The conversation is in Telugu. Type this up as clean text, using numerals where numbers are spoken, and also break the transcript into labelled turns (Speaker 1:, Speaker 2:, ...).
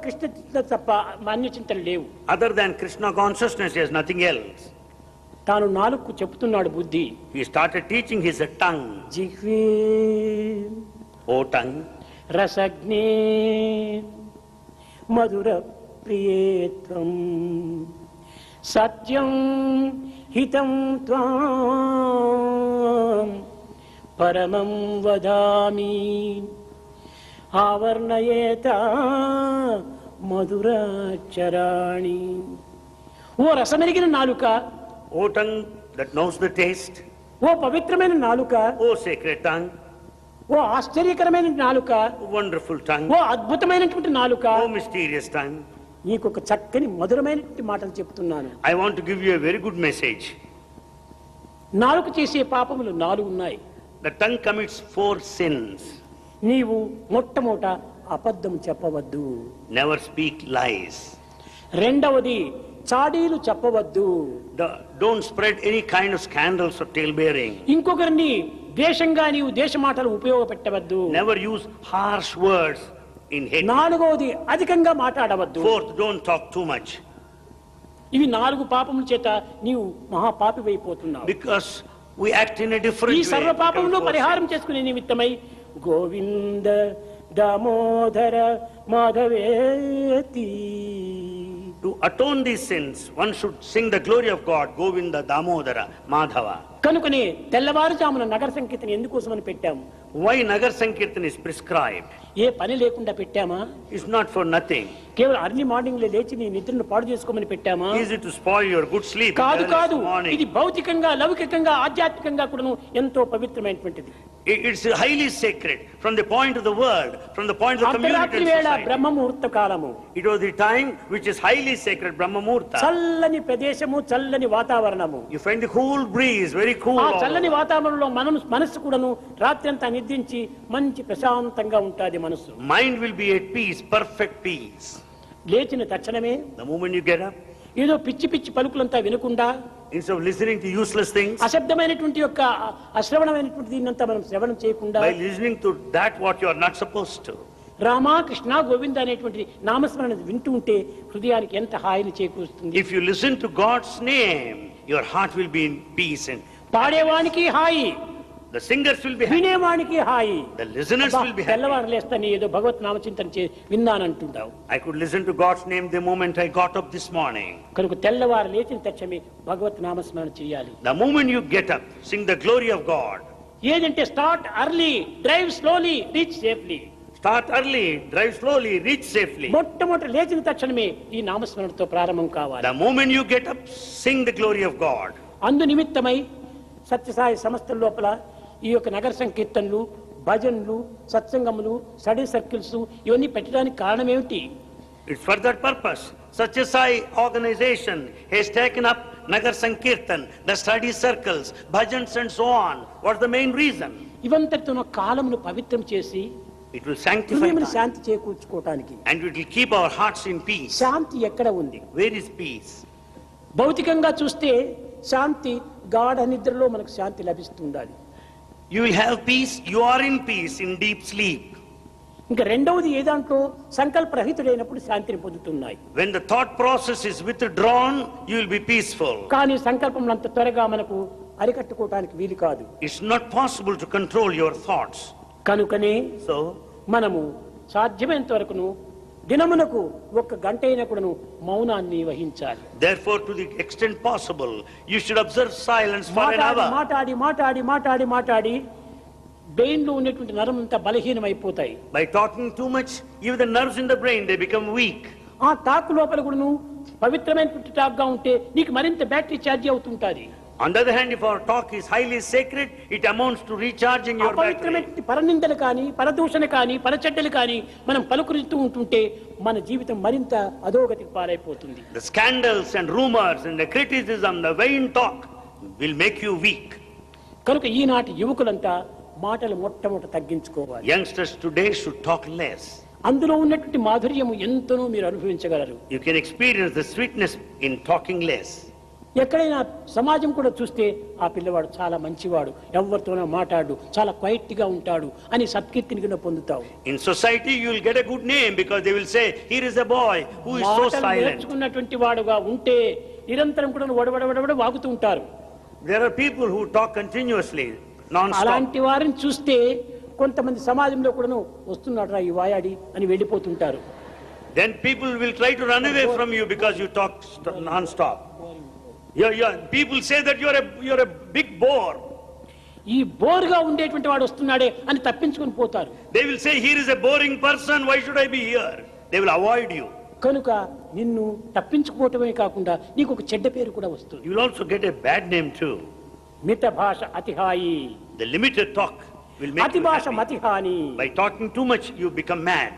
Speaker 1: కృష్ణ తప్ప అన్య చింతలు లేవు.
Speaker 2: Other than Krishna consciousness, he has nothing else.
Speaker 1: తాను నాలుగు చెప్తున్నాడు బుద్ధి.
Speaker 2: He started teaching his tongue.
Speaker 1: జిహ్వే,
Speaker 2: O tongue,
Speaker 1: రసజ్ఞే మధుర ప్రియేత్వం సత్యం హితం త్వాం పరమం వదామి ఆవర్ణయేత మధురాక్షరాణి. ఓ రసమెరిగిన నాలుక,
Speaker 2: O tongue that knows the taste,
Speaker 1: ఓ పవిత్రమైన నాలుక,
Speaker 2: O sacred tongue,
Speaker 1: ఓ ఆశ్చర్యకరమైన నాలుక,
Speaker 2: O wonderful tongue,
Speaker 1: ఓ అద్భుతమైనటువంటి నాలుక,
Speaker 2: O mysterious tongue.
Speaker 1: నీకు ఒక చక్కని మధురమైనటువంటి మాటలు చెప్తున్నాను.
Speaker 2: I want to give you a very good message.
Speaker 1: నాలుక చేసే పాపములు 4 ఉన్నాయి.
Speaker 2: The tongue commits 4 sins.
Speaker 1: నీవు మొట్టమొదట అబద్ధం చెప్పవద్దు.
Speaker 2: Never speak lies.
Speaker 1: రెండవది చాడీలు చెప్పవద్దు.
Speaker 2: Don't spread any kind of scandals or tale-bearing.
Speaker 1: ఇంకొకరిని దేశంగా నీవు దేశ మాటలు ఉపయోగపెట్టవద్దు.
Speaker 2: Never use harsh words in hate.
Speaker 1: నాలుగవది అధికంగా మాట్లాడవద్దు.
Speaker 2: Fourth, don't talk too much.
Speaker 1: ఇవి 4 పాపముల చేత నీవు మహాపాపివైపోతున్నావు.
Speaker 2: Because we act in a different
Speaker 1: ఈ
Speaker 2: way.
Speaker 1: సర్వ పాపములు పరిహారం చేసుకునే నిమిత్తమై Govinda Damodara మాధవేతి.
Speaker 2: To atone these sins, one should sing the glory of God, Govinda, Damodara, Madhava.
Speaker 1: కనుకనే తెల్లవారుజామున నగర సంకీర్తన ఎందుకోసమని పెట్టాము?
Speaker 2: Why Nagar Sankirtan is prescribed?
Speaker 1: ఏ పని లేకుండా పెట్టామా?
Speaker 2: It's not for nothing.
Speaker 1: కేవలం అర్లీ మార్నింగ్ లో లేచి నీ నిద్రను పాడు చేసుకోమని పెట్టామా?
Speaker 2: Is it to spoil your good sleep?
Speaker 1: కాదు కాదు,
Speaker 2: early morning?
Speaker 1: ఇది భౌతికంగా లౌకికంగా ఆధ్యాత్మికంగా కూడాను ఎంతో పవిత్రమైనటువంటిది.
Speaker 2: It's highly sacred from the point of the world, from the point of the community
Speaker 1: అర్ధరాత్రి
Speaker 2: and
Speaker 1: వేళ
Speaker 2: society.
Speaker 1: బ్రహ్మ ముహూర్త కాలము.
Speaker 2: It was the time which is highly sacred, Brahma Muhurta.
Speaker 1: చల్లని ప్రదేశము, చల్లని వాతావరణము.
Speaker 2: You find the cool breeze, very cool.
Speaker 1: ఆ
Speaker 2: all
Speaker 1: చల్లని
Speaker 2: over.
Speaker 1: వాతావరణంలో మనస్సు కూడాను రాత్రి అంతా నిద్రించి మంచి ప్రశాంతంగా ఉంటుంది మనస్సు.
Speaker 2: Mind will be at peace, perfect peace.
Speaker 1: లేచిన తక్షణమే
Speaker 2: The moment you get up,
Speaker 1: ఏదో పిచ్చి పిచ్చి పలుకులంతా వినకుండా,
Speaker 2: instead of listening to useless things,
Speaker 1: అశబ్దమైనటువంటి యొక్క అశ్రవణమైనటువంటి దీన్నంతా మనం శ్రవణం చేయకుండా
Speaker 2: by listening to that what you are not supposed to,
Speaker 1: Rama Krishna Govinda అనేటువంటి నామస్మరణ వింటూ ఉంటే హృదయానికి ఎంత హాయిని చేకూరుస్తుంది.
Speaker 2: if you listen to God's name, your heart will be in peace and
Speaker 1: పాడేవానికి hi,
Speaker 2: the singers will be happy,
Speaker 1: వినేవానికి hi.
Speaker 2: the listeners will be happy.
Speaker 1: తెల్లవారు లేస్తాను ఏదో భగవత్ నామచింతన విన్నానంటుంటావు.
Speaker 2: I could listen to God's name the moment I got up this morning.
Speaker 1: కనుక తెల్లవారు లేచిన తక్షణమే భగవత్ నామస్మరణ చేయాలి.
Speaker 2: The moment you get up, sing the glory of God.
Speaker 1: ఏదంటే start early, drive slowly, reach safely.
Speaker 2: Start early, drive slowly, reach safely.
Speaker 1: మొట్టమొదటి లేచిన తక్షణమే ఈ నామస్మరణతో ప్రారంభం కావాలి.
Speaker 2: The moment you get up, sing the glory of God.
Speaker 1: అందు నిమిత్తమై సత్యసాయి సంస్థల లోపల ఈ యొక్క నగర సంకీర్తనలు, భజనలు, సత్సంగములు, స్టడీ సర్కిల్స్ ఇవన్నీ పెట్టడానికి కారణం ఏమిటి?
Speaker 2: It's for that purpose. Satya Sai organization has taken up Nagar Sankirtan, the study circles, bhajans and so on. What's the main reason?
Speaker 1: ఇవంతటితో కాలమును పవిత్రం చేసి
Speaker 2: It will sanctify
Speaker 1: హృదయమును
Speaker 2: time,
Speaker 1: Shanti చేకూర్చుకోవటానికి.
Speaker 2: and it will keep our hearts in peace.
Speaker 1: శాంతి ఎక్కడ ఉంది?
Speaker 2: Where is peace?
Speaker 1: భౌతికంగా చూస్తే శాంతి గాఢ నిద్రలో మనకు శాంతి లభిస్తుండాలి.
Speaker 2: You will have peace, you are in peace in deep sleep.
Speaker 1: ఇంకా రెండవది ఏదాంట్లో సంకల్పరహితుడైనప్పుడు శాంతిని పొందుతున్నాయి.
Speaker 2: When the thought process is withdrawn, you will be peaceful.
Speaker 1: కానీ సంకల్పం అంత త్వరగా మనకు అరికట్టుకోవటానికి వీలు కాదు.
Speaker 2: It's not possible to control your thoughts.
Speaker 1: కనుకనే
Speaker 2: So,
Speaker 1: మనము సాధ్యమైనంత వరకును దినమునకు 1 గంట అయినా కూడాను మౌనాన్ని వహించాలి.
Speaker 2: therefore, to the extent possible, you should observe silence for an
Speaker 1: మాట్లాడి
Speaker 2: hour.
Speaker 1: మాట్లాడి మాట్లాడి మాట్లాడి మాట్లాడి బ్రెయిన్ లో ఉన్నటువంటి నరం అంతా బలహీనమైపోతాయి.
Speaker 2: By talking too much, even the nerves in the brain, they become weak.
Speaker 1: ఆ టాక్ లోపల కూడాను పవిత్రమైనటువంటి టాక్ గా ఉంటే నీకు మరింత బ్యాటరీ ఛార్జ్ అవుతుంటది.
Speaker 2: On the other hand, if our talk is highly sacred, it amounts to recharging your battery.
Speaker 1: అపవిత్రమైనటువంటి పరనిందలు కానీ, పరదూషణ కానీ, పరచెడ్డలు కానీ మనం పలుకురిస్తూ ఉంటుంటే మన జీవితం మరింత అధోగతికి పారైపోతుంది.
Speaker 2: The scandals and rumors and the criticism, the vain talk will make you weak.
Speaker 1: కనుక ఈనాటి యువకులంతా మాటలు మొట్టమొదట తగ్గించుకోవాలి.
Speaker 2: Youngsters today should talk less.
Speaker 1: అందులో ఉన్నటువంటి మాధుర్యము ఎంతనో మీరు అనుభవించగలరు.
Speaker 2: You can experience the sweetness in talking less.
Speaker 1: ఎక్కడైనా సమాజం కూడా చూస్తే ఆ పిల్లవాడు చాలా మంచివాడు, ఎవరితోనో మాట్లాడు, చాలా క్వైట్ గా ఉంటాడు అని సత్కీర్తిని కింద పొందుతావు.
Speaker 2: In society you will get a good name because they will say here is a boy who is so silent.
Speaker 1: నేర్చుకున్నటువంటి వాడుగా ఉంటే నిరంతరం కూడా వడవడవడవడ వాగుతూ ఉంటారు.
Speaker 2: There are people who talk continuously non-stop.
Speaker 1: అలాంటి వారిని చూస్తే కొంతమంది సమాజంలో కూడా వస్తున్నాడు ఈ వాయాడి అని వెళ్ళిపోతుంటారు.
Speaker 2: Then people will try to run away from you because you talk non-stop. People say that you're a big bore.
Speaker 1: ఈ బోర్గా ఉండేటువంటి వాడు వస్తున్నాడే అని తప్పించుకొని పోతారు.
Speaker 2: They will say here is a boring person, why should I be here? They will avoid you.
Speaker 1: కనుక నిన్ను తప్పించుకోవటమే కాకుండా నీకు ఒక చెడ్డ పేరు కూడా వస్తుంది.
Speaker 2: You will also get a bad name too.
Speaker 1: మిత భాష అతిహాయి.
Speaker 2: The limited talk will make
Speaker 1: అతి
Speaker 2: you
Speaker 1: భాష
Speaker 2: happy.
Speaker 1: మతిహాని.
Speaker 2: By talking too much you become mad.